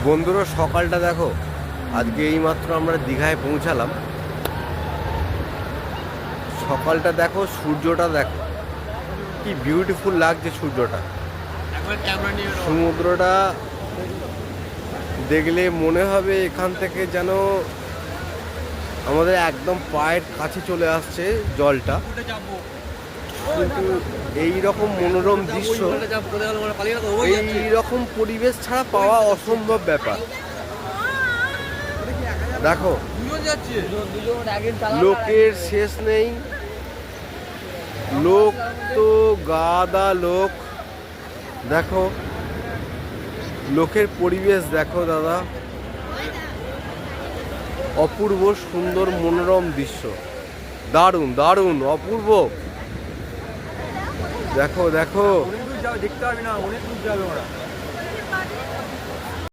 বন্ধুরা সকালটা দেখো, আজকে এইমাত্র আমরা দীঘায় পৌঁছালাম। সকালটা দেখো, সূর্যটা দেখো কি বিউটিফুল লাগছে। সূর্যটা, সমুদ্রটা দেখলে মনে হবে এখান থেকে যেন আমাদের একদম পায়ের কাছে চলে আসছে জলটা। কিন্তু এই রকম মনোরম দৃশ্য, এই রকম পরিবেশ ছাড়া পাওয়া অসম্ভব ব্যাপার। দেখো, লোকের শেষ নেই, লোক তো গাদা লোক। দেখো লোকের পরিবেশ দেখো দাদা, অপূর্ব সুন্দর মনোরম দৃশ্য, দারুণ দারুণ অপূর্ব। দেখো দেখো, দেখতে পারবি না, অনেক দূর যাবে ওরা।